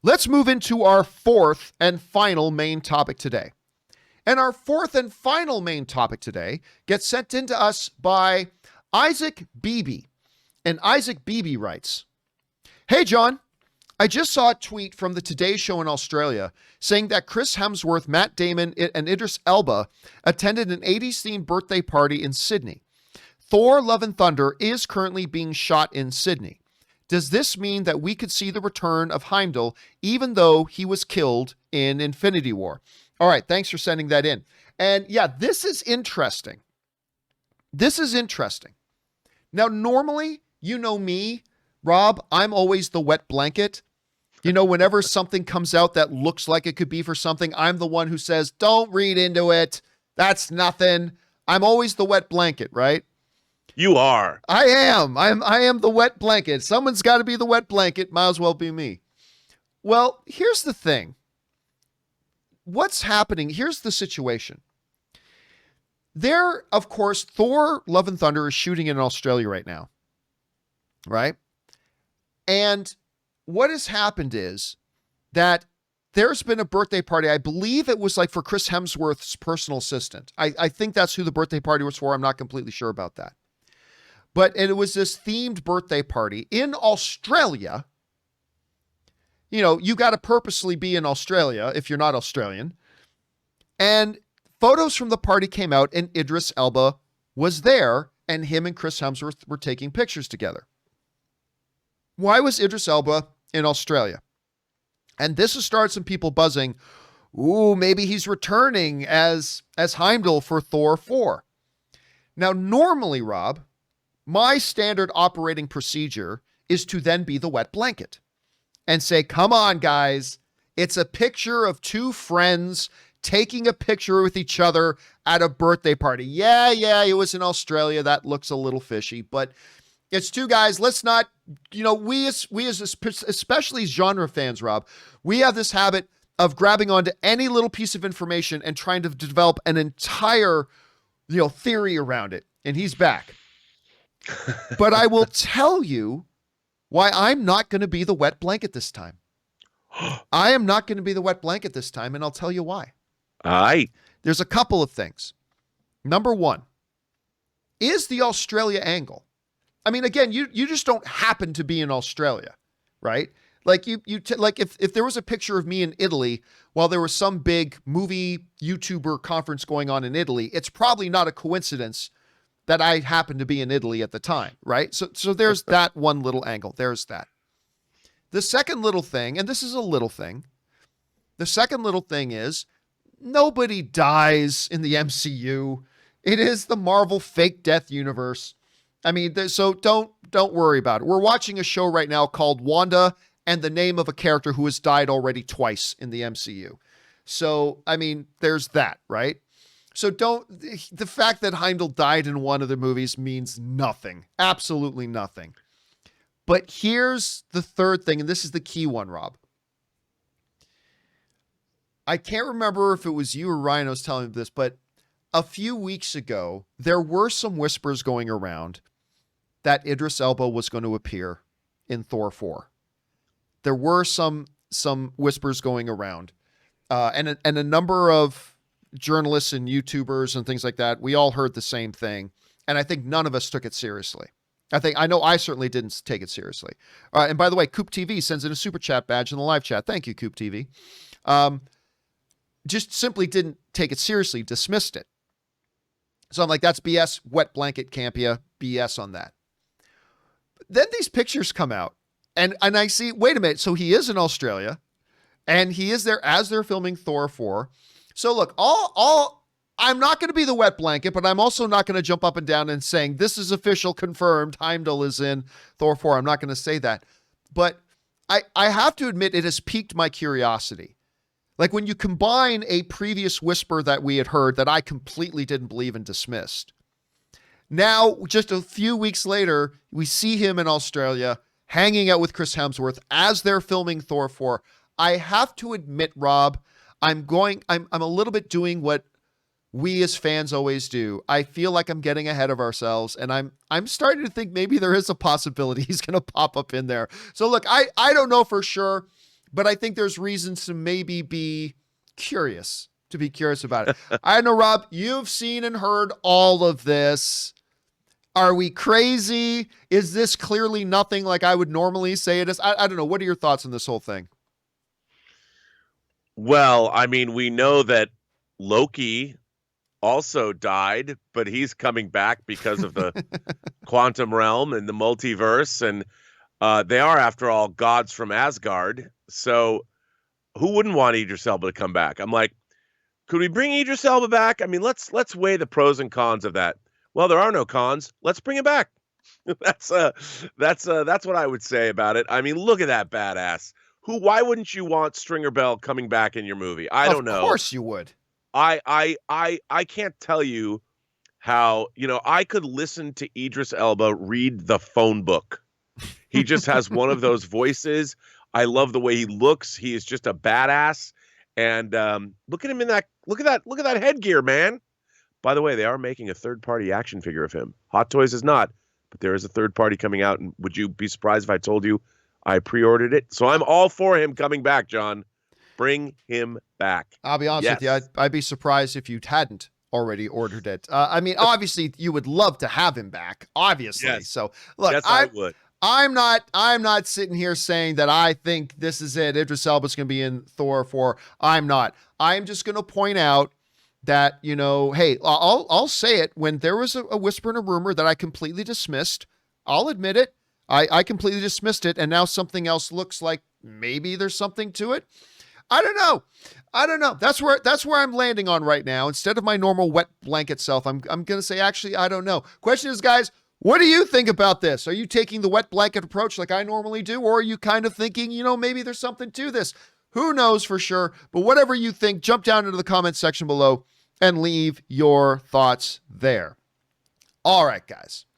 Let's move into our fourth and final main topic today. And our fourth and final main topic today gets sent in to us by Isaac Beeby. And Isaac Beeby writes, "Hey, John, I just saw a tweet from the Today Show in Australia saying that Chris Hemsworth, Matt Damon, and Idris Elba attended an 80s themed birthday party in Sydney. Thor: Love and Thunder is currently being shot in Sydney. Does this mean that we could see the return of Heimdall even though he was killed in Infinity War?" All right, thanks for sending that in. And yeah, this is interesting. This is interesting. Now, normally, you know me, Rob, I'm always the wet blanket. You know, whenever something comes out that looks like it could be for something, I'm the one who says, don't read into it. That's nothing. I'm always the wet blanket, right? You are. I am. I am the wet blanket. Someone's got to be the wet blanket. Might as well be me. Well, here's the thing. What's happening? Here's the situation. There, of course, Thor: Love and Thunder is shooting in Australia right now, right? And what has happened is that there's been a birthday party. I believe it was like for Chris Hemsworth's personal assistant. I think that's who the birthday party was for. I'm not completely sure about that. But it was this themed birthday party in Australia. You know, you got to purposely be in Australia if you're not Australian. And photos from the party came out and Idris Elba was there and him and Chris Hemsworth were taking pictures together. Why was Idris Elba in Australia? And this has started some people buzzing. Ooh, maybe he's returning as Heimdall for Thor 4. Now, normally, Rob, my standard operating procedure is to then be the wet blanket and say, come on, guys, it's a picture of two friends taking a picture with each other at a birthday party. Yeah, it was in Australia. That looks a little fishy, but it's two guys. Let's not, we as especially as genre fans, Rob, we have this habit of grabbing onto any little piece of information and trying to develop an entire, theory around it. And he's back. But I will tell you why I'm not going to be the wet blanket this time. I am not going to be the wet blanket this time, and I'll tell you why. Aye. There's a couple of things. Number one is the Australia angle. I mean, again, you just don't happen to be in Australia, right? Like if there was a picture of me in Italy while there was some big movie YouTuber conference going on in Italy, it's probably not a coincidence that I happened to be in Italy at the time, right? So there's that one little angle. There's that. The second little thing, and this is a little thing, the second little thing is nobody dies in the MCU. It is the Marvel fake death universe. I mean, so don't worry about it. We're watching a show right now called Wanda and the name of a character who has died already twice in the MCU. So, I mean, there's that, right? So the fact that Heimdall died in one of the movies means nothing. Absolutely nothing. But here's the third thing, and this is the key one, Rob. I can't remember if it was you or Ryan who was telling me this, but a few weeks ago, there were some whispers going around that Idris Elba was going to appear in Thor 4. There were some whispers going around, and a number of journalists and YouTubers and things like that, we all heard the same thing. And I think none of us took it seriously. I know I certainly didn't take it seriously. And by the way, Coop TV sends in a super chat badge in the live chat. Thank you, Coop TV. Just simply didn't take it seriously, dismissed it. So I'm like, that's BS, wet blanket Campea, BS on that. Then these pictures come out and I see, wait a minute. So he is in Australia and he is there as they're filming Thor 4. So look, I'm not going to be the wet blanket, but I'm also not going to jump up and down and saying this is official, confirmed, Heimdall is in Thor 4. I'm not going to say that. But I have to admit it has piqued my curiosity. Like when you combine a previous whisper that we had heard that I completely didn't believe and dismissed. Now, just a few weeks later, we see him in Australia hanging out with Chris Hemsworth as they're filming Thor 4. I have to admit, Rob, I'm a little bit doing what we as fans always do. I feel like I'm getting ahead of ourselves, and I'm starting to think maybe there is a possibility he's going to pop up in there. So look, I don't know for sure, but I think there's reasons to maybe be curious, about it. I know, Rob, you've seen and heard all of this. Are we crazy? Is this clearly nothing like I would normally say it is? I don't know. What are your thoughts on this whole thing? Well, I mean, we know that Loki also died, but he's coming back because of the quantum realm and the multiverse. And they are, after all, gods from Asgard. So who wouldn't want Idris Elba to come back? I'm like, could we bring Idris Elba back? I mean, let's weigh the pros and cons of that. Well, there are no cons. Let's bring him back. That's what I would say about it. I mean, look at that badass. Why wouldn't you want Stringer Bell coming back in your movie? I don't know. Of course you would. I can't tell you how, I could listen to Idris Elba read the phone book. He just has one of those voices. I love the way he looks. He is just a badass. And look at him look at that headgear, man. By the way, they are making a third-party action figure of him. Hot Toys is not, but there is a third party coming out. And would you be surprised if I told you I pre-ordered it? So I'm all for him coming back, John. Bring him back. I'll be honest with you. I'd be surprised if you hadn't already ordered it. I mean, obviously, you would love to have him back. Obviously. Yes. So look, yes, I would. I'm not sitting here saying that I think this is it. Idris Elba's going to be in Thor 4. I'm not. I'm just going to point out that, hey, I'll say it. When there was a whisper and a rumor that I completely dismissed, I'll admit it. I completely dismissed it. And now something else looks like maybe there's something to it. I don't know. That's where I'm landing on right now. Instead of my normal wet blanket self, I'm going to say, actually, I don't know. Question is, guys, what do you think about this? Are you taking the wet blanket approach like I normally do? Or are you kind of thinking, maybe there's something to this? Who knows for sure? But whatever you think, jump down into the comment section below and leave your thoughts there. All right, guys.